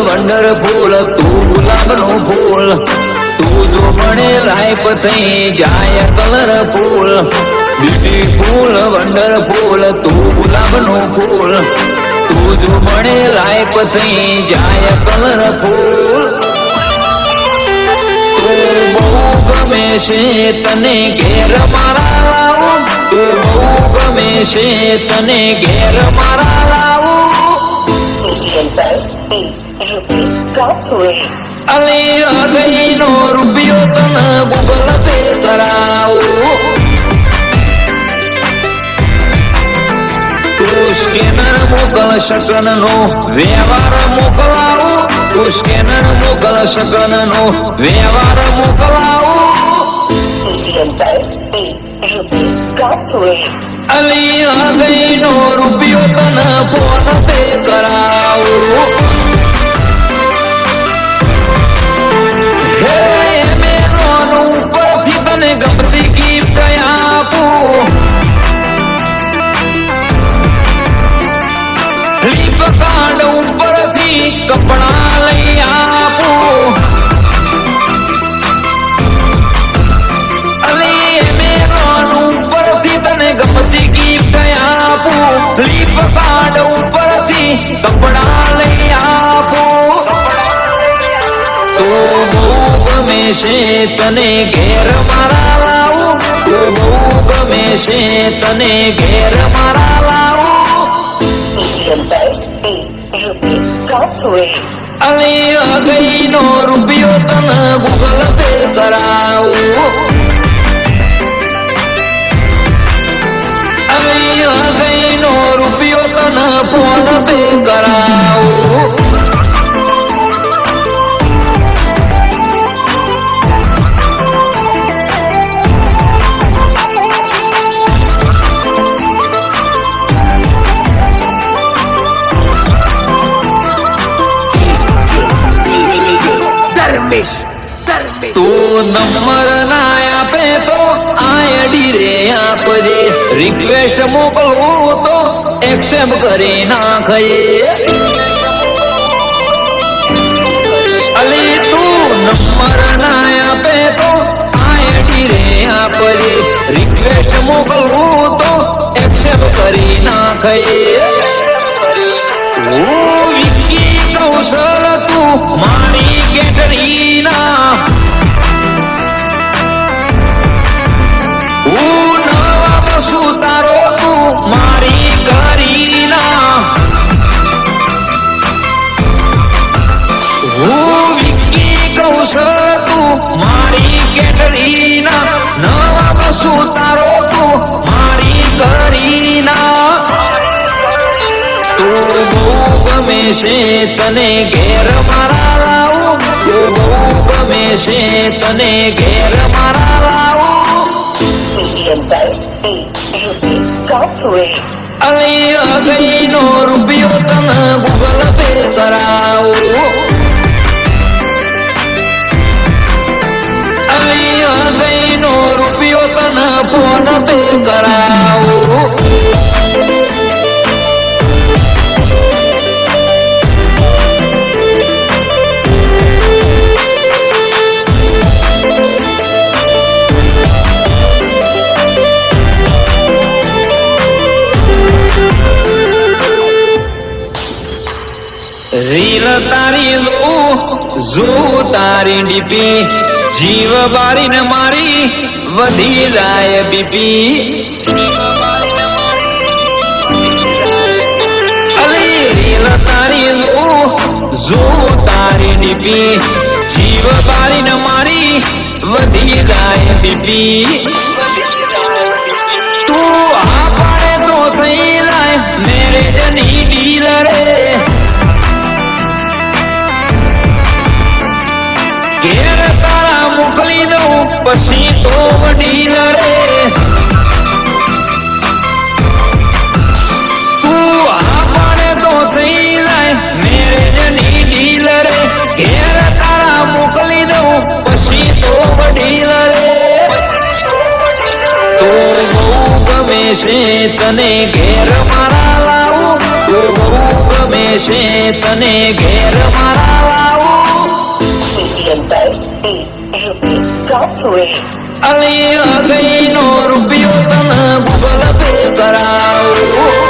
wonderful તું ગુલાબનું ફૂલ તું જો મળે લાઈફ થઈ જાય કલરફુલ બ્યુટીફુલ વંડરફુલ તું ગુલાબનું ફૂલ તું જો મળે લાઈફ થઈ જાય કલરફુલ તું બહુ ગમે છે તને ઘેર મારા લાવું તું બહુ ગમે છે તને ઘેર મારા લાવું અલી અગઈનો રૂપિયો તને ગૂગલ પે કરાવું તું સ્કેનર મોકલ શકનનો વ્યવહાર મોકલાવું તું સ્કેનર મોકલ શકનનો વ્યવહાર મોકલાવું અલી અગઈનો રૂપિયો તને ફોન પે કરાવું ગમતી ગિફ્ટ આપું ફ્લિપકાર્ટ ઉપરથી કપડા લઈ આપું અલી એમેઝોન ઉપરથી તને ગમતી ગિફ્ટ આપું ફ્લિપકાર્ટ ઉપરથી કપડા લઈ આપું તો બહુ ગમે છે તને ઘેર મારા લાવું તું બહુ ગમે છે તને ઘેર મારા લાવું અલી અગઈનો રૂપિયો તને ગૂગલ પે કરાવું અલી અગઈનો રૂપિયો તને ફોન પે કરાવું તું નંબર ના આપે તો આઈડી રે આપજે રિક્વેસ્ટ મોકલવું તો એક્સેપ્ટ કરી નાખજે અલી તું નંબર ના આપે તો આઈડી રે આપજે રિક્વેસ્ટ મોકલવું તો એક્સેપ્ટ કરી નાખજે વિકી કૌશલ તું મારી કેટરીના નવા બસુ તારો તું મારી કરીના વિકી કૌશલ તું મારી કેટરીના નવા બસુ તારો તું મારી કરીના તું બહુ ગમે છે તને ઘેર મારા લાવું તું બહુ ગમે છે તને ઘેર મારા લાવું અલી અગઈનો રૂપિયો તને ગૂગલ પે કરાવું અલી અગઈનો રૂપિયો તને ફોન પે કરાવું રીલ તારી લો જો તારી ડીપી જીવ બારીને મારી વધી જાય બીપી અલી રીલ તારી લો જો તારી ડીપી જીવ બારીને મારી વધી જાય બીપી તું આ પાડે તો થઈ જાય મેરેજની ડીલ રે ઘેર તારા મોકલી દઉં પછી તો વડીલ રે તું આ પાડે તો થઈ જાય મેરેજની ડીલ રે ઘેર તારા મોકલી દઉં પછી તો વડીલ રે તો બહુ ગમે છે તને ઘેર મારા લાવું તું બહુ ગમે દેશે તને ઘેર મારા લાવું અલી અગઈ નો રૂપિયો તને ગૂગલ પે કરાવું